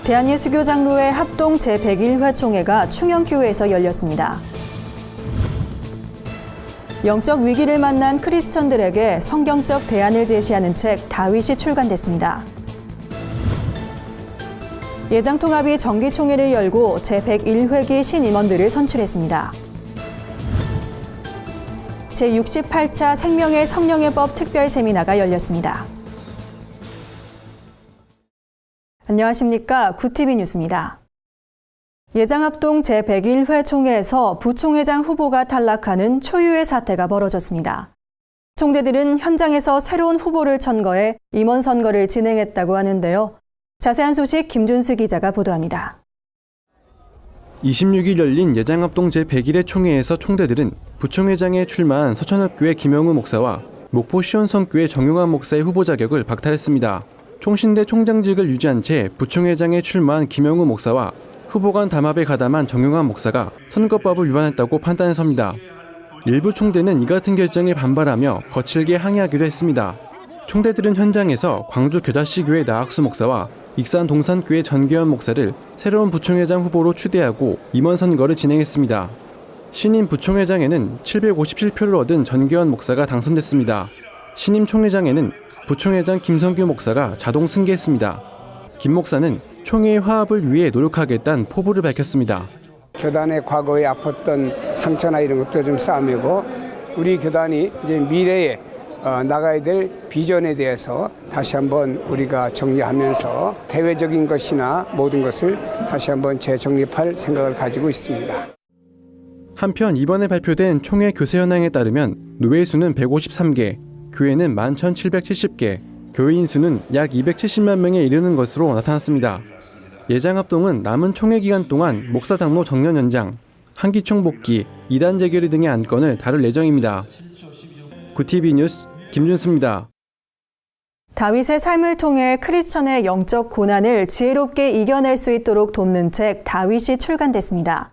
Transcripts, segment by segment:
대한예수교 장로회 합동 제101회 총회가 충영교회에서 열렸습니다. 영적 위기를 만난 크리스천들에게 성경적 대안을 제시하는 책 다윗이 출간됐습니다. 예장통합이 정기총회를 열고 제101회기 신임원들을 선출했습니다. 제68차 생명의 성령의 법 특별 세미나가 열렸습니다. 안녕하십니까. 구TV 뉴스입니다. 예장합동 제101회 총회에서 부총회장 후보가 탈락하는 초유의 사태가 벌어졌습니다. 총대들은 현장에서 새로운 후보를 천거해 임원 선거를 진행했다고 하는데요. 자세한 소식 김준수 기자가 보도합니다. 26일 열린 예장합동 제101회 총회에서 총대들은 부총회장에 출마한 서천업교회 김영우 목사와 목포 시온성교회 정용환 목사의 후보 자격을 박탈했습니다. 총신대 총장직을 유지한 채 부총회장에 출마한 김영우 목사와 후보 간 담합에 가담한 정용환 목사가 선거법을 위반했다고 판단했습니다. 일부 총대는 이 같은 결정에 반발하며 거칠게 항의하기도 했습니다. 총대들은 현장에서 광주 교다시교회 나학수 목사와 익산 동산교회 전계현 목사를 새로운 부총회장 후보로 추대하고 임원 선거를 진행했습니다. 신임 부총회장에는 757표를 얻은 전계현 목사가 당선됐습니다. 신임 총회장에는 부총회장 김성규 목사가 자동 승계했습니다. 김 목사는 총회의 화합을 위해 노력하겠다는 포부를 밝혔습니다. 교단의 과거에 아팠던 상처나 이런 것도 좀 싸매고 우리 교단이 이제 미래에 나가야 될 비전에 대해서 다시 한번 우리가 정리하면서 대외적인 것이나 모든 것을 다시 한번 재정립할 생각을 가지고 있습니다. 한편 이번에 발표된 총회 교세 현황에 따르면 노회 수는 153개, 교회는 11,770개, 교회인 수는 약 270만 명에 이르는 것으로 나타났습니다. 예장합동은 남은 총회 기간 동안 목사 장로 정년 연장, 한기총 복귀, 이단 재결의 등의 안건을 다룰 예정입니다. 구TV 뉴스 김준수입니다. 다윗의 삶을 통해 크리스천의 영적 고난을 지혜롭게 이겨낼 수 있도록 돕는 책 다윗이 출간됐습니다.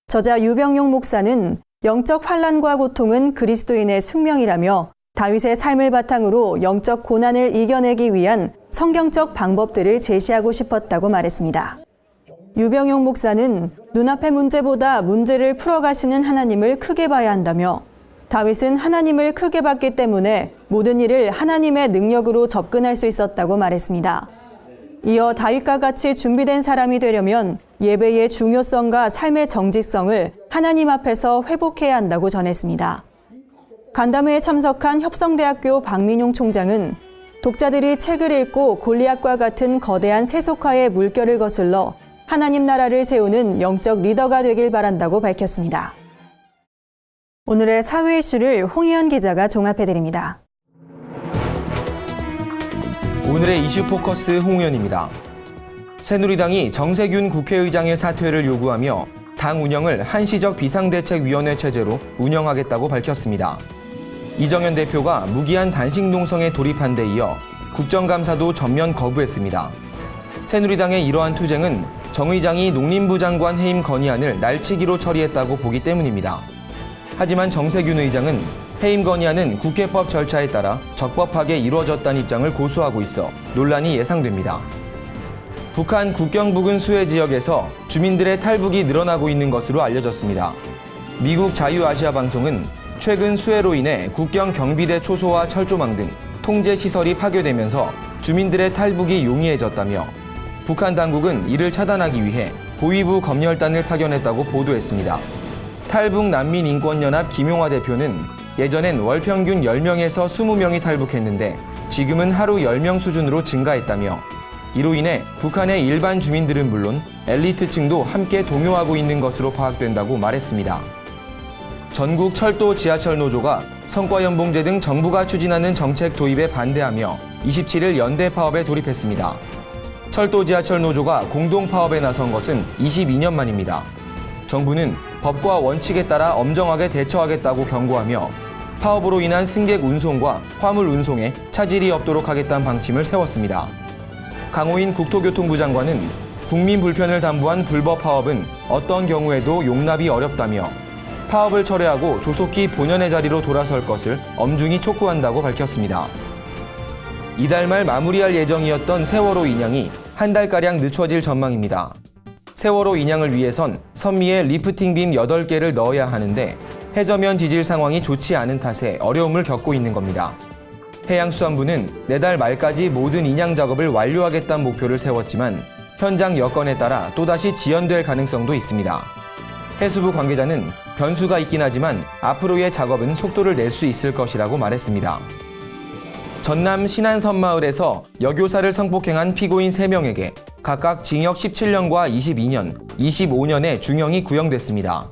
저자 유병용 목사는 영적 환난과 고통은 그리스도인의 숙명이라며 다윗의 삶을 바탕으로 영적 고난을 이겨내기 위한 성경적 방법들을 제시하고 싶었다고 말했습니다. 유병용 목사는 눈앞의 문제보다 문제를 풀어가시는 하나님을 크게 봐야 한다며 다윗은 하나님을 크게 봤기 때문에 모든 일을 하나님의 능력으로 접근할 수 있었다고 말했습니다. 이어 다윗과 같이 준비된 사람이 되려면 예배의 중요성과 삶의 정직성을 하나님 앞에서 회복해야 한다고 전했습니다. 간담회에 참석한 협성대학교 박민용 총장은 독자들이 책을 읽고 골리앗과 같은 거대한 세속화의 물결을 거슬러 하나님 나라를 세우는 영적 리더가 되길 바란다고 밝혔습니다. 오늘의 사회 이슈를 홍희연 기자가 종합해드립니다. 오늘의 이슈 포커스 홍희연입니다. 새누리당이 정세균 국회의장의 사퇴를 요구하며 당 운영을 한시적 비상대책위원회 체제로 운영하겠다고 밝혔습니다. 이정현 대표가 무기한 단식 농성에 돌입한 데 이어 국정감사도 전면 거부했습니다. 새누리당의 이러한 투쟁은 정 의장이 농림부 장관 해임 건의안을 날치기로 처리했다고 보기 때문입니다. 하지만 정세균 의장은 해임 건의안은 국회법 절차에 따라 적법하게 이루어졌다는 입장을 고수하고 있어 논란이 예상됩니다. 북한 국경 부근 수해 지역에서 주민들의 탈북이 늘어나고 있는 것으로 알려졌습니다. 미국 자유아시아 방송은 최근 수해로 인해 국경 경비대 초소와 철조망 등 통제 시설이 파괴되면서 주민들의 탈북이 용이해졌다며 북한 당국은 이를 차단하기 위해 고위부 검열단을 파견했다고 보도했습니다. 탈북 난민인권연합 김용화 대표는 예전엔 월 평균 10명에서 20명이 탈북했는데 지금은 하루 10명 수준으로 증가했다며 이로 인해 북한의 일반 주민들은 물론 엘리트층도 함께 동요하고 있는 것으로 파악된다고 말했습니다. 전국 철도 지하철 노조가 성과연봉제 등 정부가 추진하는 정책 도입에 반대하며 27일 연대 파업에 돌입했습니다. 철도 지하철 노조가 공동 파업에 나선 것은 22년 만입니다. 정부는 법과 원칙에 따라 엄정하게 대처하겠다고 경고하며 파업으로 인한 승객 운송과 화물 운송에 차질이 없도록 하겠다는 방침을 세웠습니다. 강호인 국토교통부 장관은 국민 불편을 담보한 불법 파업은 어떤 경우에도 용납이 어렵다며 파업을 철회하고 조속히 본연의 자리로 돌아설 것을 엄중히 촉구한다고 밝혔습니다. 이달 말 마무리할 예정이었던 세월호 인양이 한 달가량 늦춰질 전망입니다. 세월호 인양을 위해선 선미에 리프팅빔 8개를 넣어야 하는데 해저면 지질 상황이 좋지 않은 탓에 어려움을 겪고 있는 겁니다. 해양수산부는 내달 말까지 모든 인양 작업을 완료하겠다는 목표를 세웠지만 현장 여건에 따라 또다시 지연될 가능성도 있습니다. 해수부 관계자는 변수가 있긴 하지만 앞으로의 작업은 속도를 낼 수 있을 것이라고 말했습니다. 전남 신안 섬마을에서 여교사를 성폭행한 피고인 3명에게 각각 징역 17년과 22년, 25년의 중형이 구형됐습니다.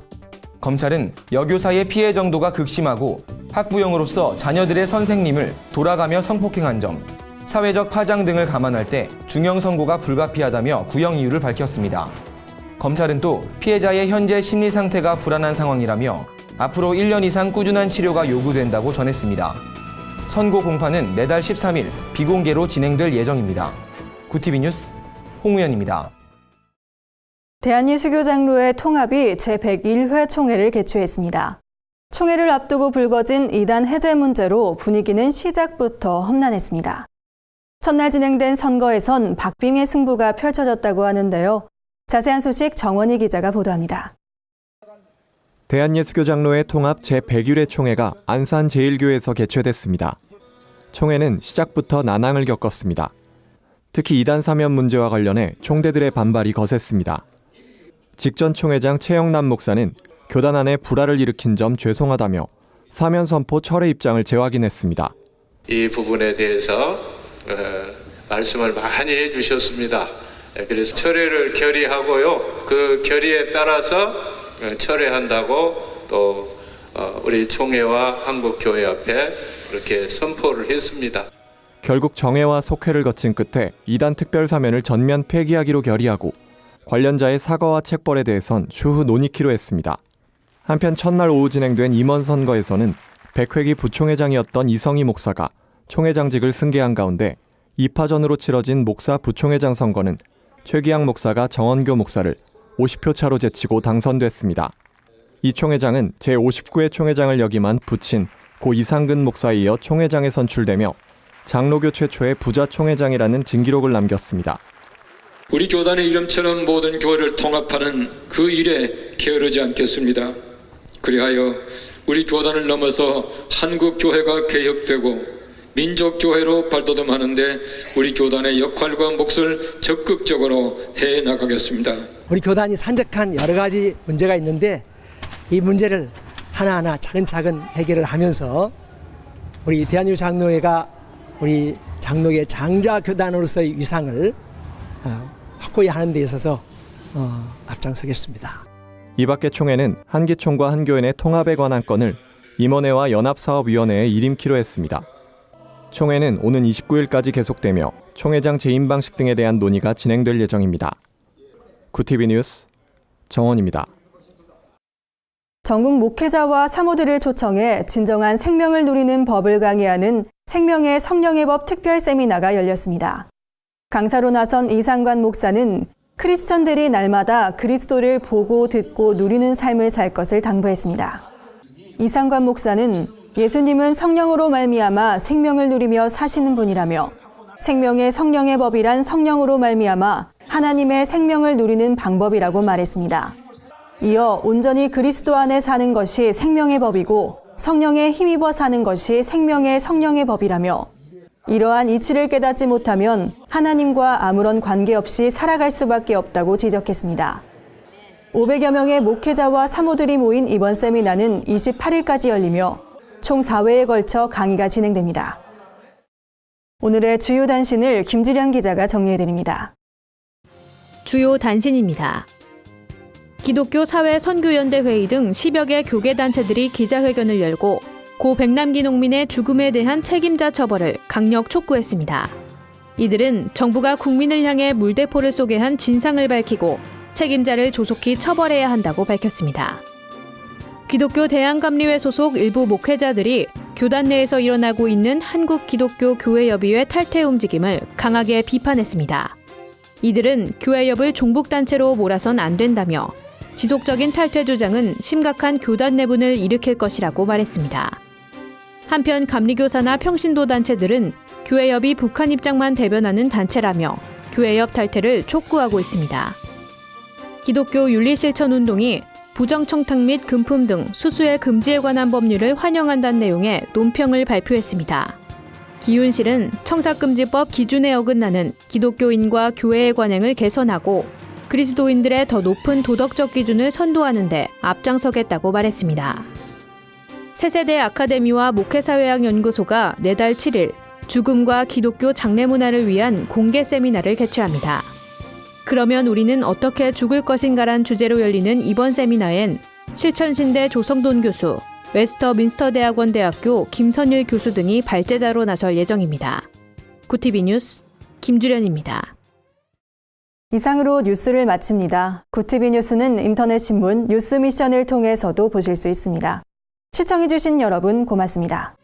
검찰은 여교사의 피해 정도가 극심하고 학부형으로서 자녀들의 선생님을 돌아가며 성폭행한 점, 사회적 파장 등을 감안할 때 중형 선고가 불가피하다며 구형 이유를 밝혔습니다. 검찰은 또 피해자의 현재 심리 상태가 불안한 상황이라며 앞으로 1년 이상 꾸준한 치료가 요구된다고 전했습니다. 선고 공판은 내달 13일 비공개로 진행될 예정입니다. 구티비 뉴스 홍우연입니다. 대한예수교 장로회 통합이 제101회 총회를 개최했습니다. 총회를 앞두고 불거진 이단 해제 문제로 분위기는 시작부터 험난했습니다. 첫날 진행된 선거에선 박빙의 승부가 펼쳐졌다고 하는데요. 자세한 소식 정원희 기자가 보도합니다. 대한예수교 장로회 통합 제101회 총회가 안산 제1교회에서 개최됐습니다. 총회는 시작부터 난항을 겪었습니다. 특히 이단 사면 문제와 관련해 총대들의 반발이 거셌습니다. 직전 총회장 최영남 목사는 교단 안에 불화를 일으킨 점 죄송하다며 사면 선포 철회 입장을 재확인했습니다. 이 부분에 대해서 말씀을 많이 해주셨습니다. 그래서 철회를 결의하고요. 그 결의에 따라서 철회한다고 또 우리 총회와 한국교회 앞에 그렇게 선포를 했습니다. 결국 정회와 속회를 거친 끝에 이단 특별사면을 전면 폐기하기로 결의하고 관련자의 사과와 책벌에 대해선 추후 논의키로 했습니다. 한편 첫날 오후 진행된 임원 선거에서는 백회기 부총회장이었던 이성희 목사가 총회장직을 승계한 가운데 2파전으로 치러진 목사 부총회장 선거는 최기양 목사가 정원교 목사를 50표 차로 제치고 당선됐습니다. 이 총회장은 제59회 총회장을 역임한 부친 고 이상근 목사에 이어 총회장에 선출되며 장로교 최초의 부자 총회장이라는 진기록을 남겼습니다. 우리 교단의 이름처럼 모든 교회를 통합하는 그 일에 게으르지 않겠습니다. 그리하여 우리 교단을 넘어서 한국교회가 개혁되고 민족교회로 발돋움하는데 우리 교단의 역할과 몫을 적극적으로 해나가겠습니다. 우리 교단이 산적한 여러 가지 문제가 있는데 이 문제를 하나하나 차근차근 해결을 하면서 우리 대한예수교 장로회가 우리 장로계 장자 교단으로서의 위상을 확고히 하는 데 있어서 앞장서겠습니다. 이 밖에 총회는 한기총과 한교회 내 통합에 관한 건을 임원회와 연합사업위원회에 일임키로 했습니다. 총회는 오는 29일까지 계속되며 총회장 재임 방식 등에 대한 논의가 진행될 예정입니다. 구티비 뉴스 정원입니다. 전국 목회자와 사모들을 초청해 진정한 생명을 누리는 법을 강의하는 생명의 성령의 법 특별 세미나가 열렸습니다. 강사로 나선 이상관 목사는 크리스천들이 날마다 그리스도를 보고 듣고 누리는 삶을 살 것을 당부했습니다. 이상관 목사는 예수님은 성령으로 말미암아 생명을 누리며 사시는 분이라며 생명의 성령의 법이란 성령으로 말미암아 하나님의 생명을 누리는 방법이라고 말했습니다. 이어 온전히 그리스도 안에 사는 것이 생명의 법이고 성령에 힘입어 사는 것이 생명의 성령의 법이라며 이러한 이치를 깨닫지 못하면 하나님과 아무런 관계없이 살아갈 수밖에 없다고 지적했습니다. 500여 명의 목회자와 사모들이 모인 이번 세미나는 28일까지 열리며 총 4회에 걸쳐 강의가 진행됩니다. 오늘의 주요 단신을 김지량 기자가 정리해드립니다. 주요 단신입니다. 기독교 사회 선교연대 회의 등 10여 개 교계단체들이 기자회견을 열고 고 백남기 농민의 죽음에 대한 책임자 처벌을 강력 촉구했습니다. 이들은 정부가 국민을 향해 물대포를 쏘게 한 진상을 밝히고 책임자를 조속히 처벌해야 한다고 밝혔습니다. 기독교 대한감리회 소속 일부 목회자들이 교단 내에서 일어나고 있는 한국기독교교회협의회 탈퇴 움직임을 강하게 비판했습니다. 이들은 교회협을 종북단체로 몰아선 안 된다며 지속적인 탈퇴 주장은 심각한 교단 내분을 일으킬 것이라고 말했습니다. 한편 감리교사나 평신도 단체들은 교회협이 북한 입장만 대변하는 단체라며 교회 옆 탈퇴를 촉구하고 있습니다. 기독교 윤리실천운동이 부정청탁 및 금품 등 수수의 금지에 관한 법률을 환영한다는 내용의 논평을 발표했습니다. 기윤실은 청탁금지법 기준에 어긋나는 기독교인과 교회의 관행을 개선하고 그리스도인들의 더 높은 도덕적 기준을 선도하는 데 앞장서겠다고 말했습니다. 새세대 아카데미와 목회사회학연구소가 내달 7일 죽음과 기독교 장례문화를 위한 공개 세미나를 개최합니다. 그러면 우리는 어떻게 죽을 것인가란 주제로 열리는 이번 세미나엔 실천신대 조성돈 교수, 웨스터민스터 대학교 김선일 교수 등이 발제자로 나설 예정입니다. 구티비 뉴스 김주련입니다. 이상으로 뉴스를 마칩니다. 구티비 뉴스는 인터넷 신문 뉴스 미션을 통해서도 보실 수 있습니다. 시청해주신 여러분 고맙습니다.